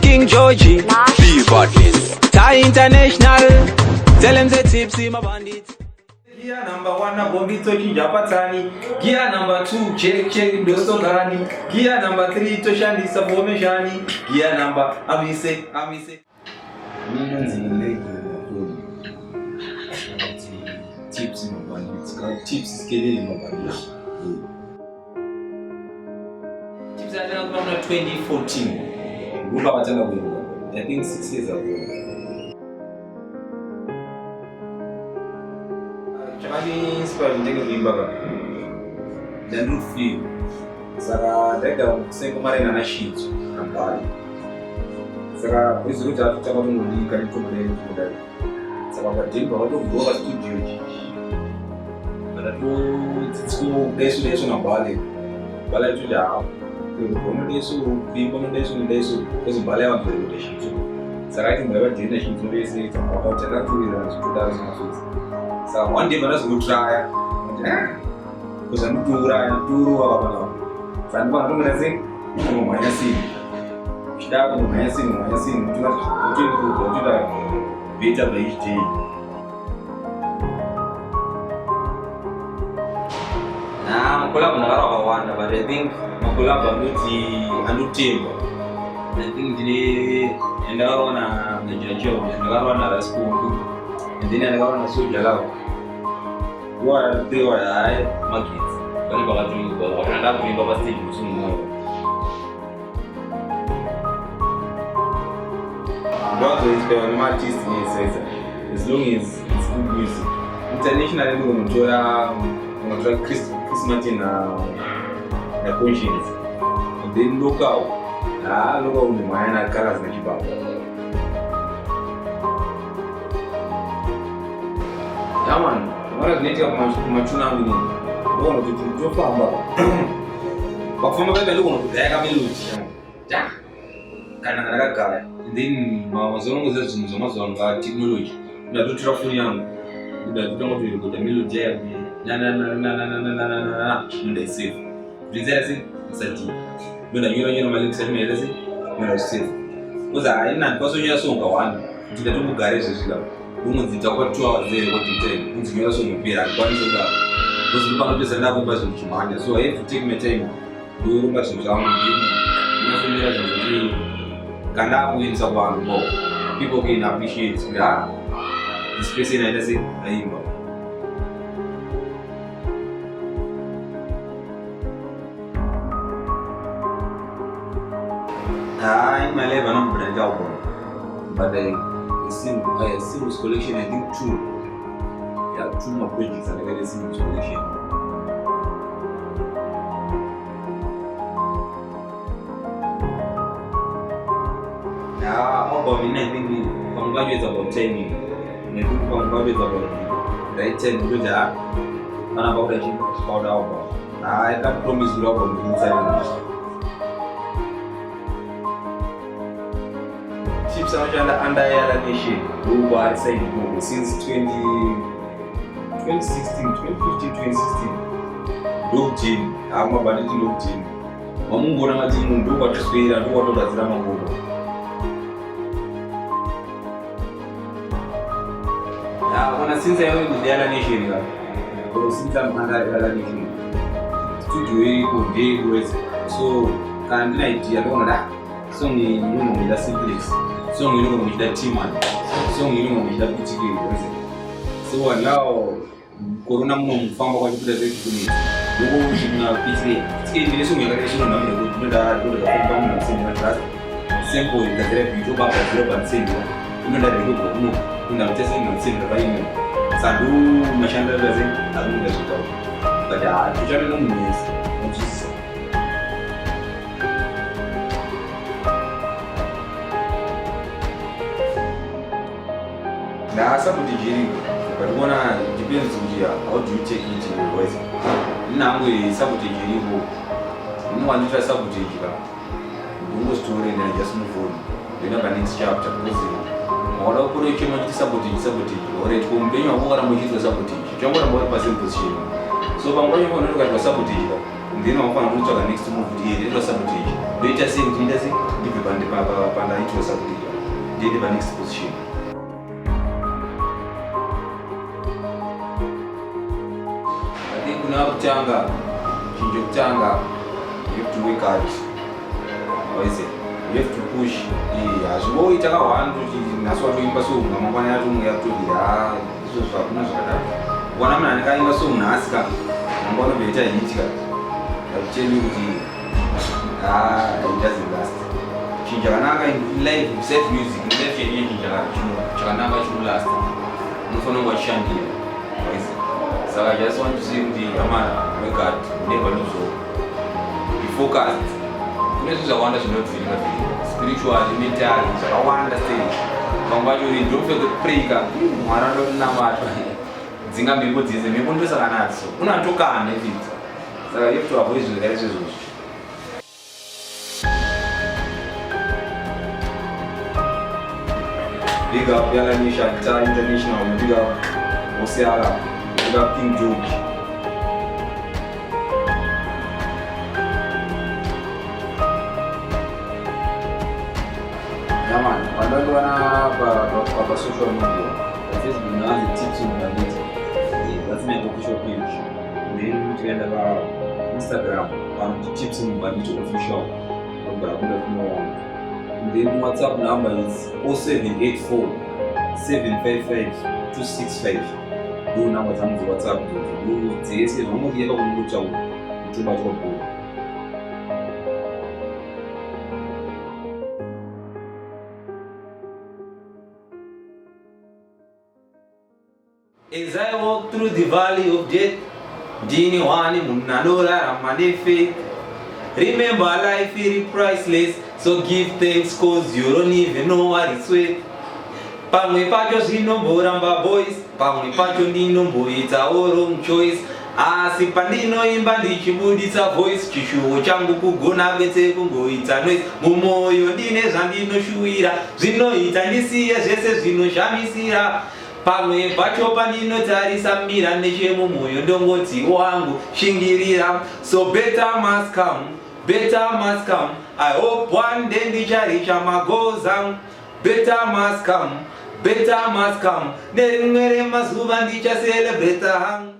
King Georgie, be godless. Thai International, tell them the Tipsy Mabhanditi. Gear number 1 na Bombito Kijapatani. Gear number 2 check Dostogani. Gear number 3 Toshandi Sabomeshani. Gear number Amise. Millions in the Tipsy Mabhanditi. Tipsy Skelly Mabhanditi. Tipsy I don't know 2014. I think 6 years ago. Chakani inspired ndege kuimba then feel saka daga sengo mara na shit ambali saka izuru tatu chakwa tunguli kali tumene kudali saka badimba wato kugoka studio bada tu tsiko desu na bala tu ja kono desu kozi bala wa presentation saka kimba dina shit desu tamawa tena tu ila 2006. So one day, I was going to try because I'm too right, I'm too over. So I'm going to say, I'm going to see. I'm going to see. I'm going to see. I'm going to see. Beta by each day. I'm going to go but I think I'm going to team. I think today, and I want to job, and I want to school. And then I got a soldier. What they were I markets. But about you, but I have been over still soon more. But the artist says as long as it's good music. Internationally, we're going to try Christmas in a conscience. And then local the minor colors that you buy. Man, what a native of Machuna. One of the two farm. But from a better look of the Agamelus. Yeah, Canada guy. Then Amazon was Amazon technology. The two young. The don't go to the middle jail. And they say, Resist, Sati. When a union Malik said me, when I said, was I not possible? Yes, so go on. To the two garages. Zitakuwa 2 hours there what you take. Unzikiwa so mpira kwanza because you can't just enough person kimanya. So I have to take my time. Do rumba so zangu unafundira zaidi. Kanda kuinza kwangu. People can appreciate that. Especially na ile aimba. My level not brand job. But I singles collection, I think 2. Yeah, 2 more projects and I got a singles collection. Yeah, I think from graduates about 10 years. I think from graduates about 10 years. And about the chip about album. I can't promise you about the inside. Chips are under alienation. Who are saying since 2016, 2016. Look, Jim, I'm about to look, Jim. I'm going to do what to say and do what to do. Since I went to the alienation, since I'm under alienation, studio so can't I don't know that. So you know with the siblings. So you know with the team man. So you know with the boutique. So now corona mfamba kwa chukua zetu kuni. Mungu shina piti. Siki vile sumu ya kesho na mimi tunaenda kwa mfamba na simu na class. Simple in the therapy to baba zero ban simu. Tunaenda ndio kwa mno. Tunamtesa ni simu kwa hiyo. Sadu mashamba ya zeni adu ndio sio. Baada tujana na mwezi. Now, some of the Jiri, but one depends on how do you take it in your voice. Now, we sabotage Jiri, no one tries to sabotage you. Do a story and just move on. You never next chapter. Or operation of sabotage, or it won't be your water with the sabotage. Jump on a person position. So, I'm going to look at the sabotage. Then, I'm going to next move the sabotage. Do you just say, ibve pandaitwesa kuti ndiende panext position. I think kuna kutanga chinjo kutanga, you have to work hard. What is it? You have to push. Hazvingoita kahwani kuti naswa toimba so ngamangwana yacho munhu yatodira izvo zvakuna zvakadaro. Kuona munhu anekaimba so nhasi ka mangwana unoita hitika. I tell you kuti it doesn't last. Chinhu chakanaka in life, set music, in life yenye chinhu chakanaka chinolasta. Unofanira kunge wachishandira. So I just want to say kuti amana work hard, never lose hope. Be focused. Kune zvinhu zvakawanda zvinobvira spiritually, mentally, zvakawanda stage. Vamwe vacho ndomfe kupreka, Mwari anonamata. Dzinga mhepo dzese, mhepo ndosakanadzo. Unatokana ifiti. Saka you have to avoid zvinhu zvakaita izvozvo. Big up Yala Nation, Guitar International, big up Osiala, big up King George. Yeah man, wandaga wana social media. On Facebook naanza Tipsy Mabhanditi. That's my official page. Then tukaenda kwa Instagram, Tipsy Mabhanditi official. Then WhatsApp number is 0784 755 265. Do number zangu za WhatsApp do dzese zvamunokuenda kungocha kutuba choko. As I walk through the valley of death, Dini wani munanola ramanefe. Remember life is priceless, so give thanks cause you don't even know what it's worth. Pamwe pacho zvinomboramba boys, pamwe pacho ndinomboita all wrong choice. Asi pandinoimba ndichibuditsa voice, chishuwo changu kugona kwete kungoita noise. Mumwoyo ndine zvandinoshuwira, zvinoita ndisiye zvese zvinoshamisira. Pamwe pacho pandinotarisa mira nechemumwoyo ndongoti wangu shingirira. So better must come, better must come. I hope one day ndichareach my goals. Better must come, better must come. Nerimwe remazuva ndicha celebrate hangu.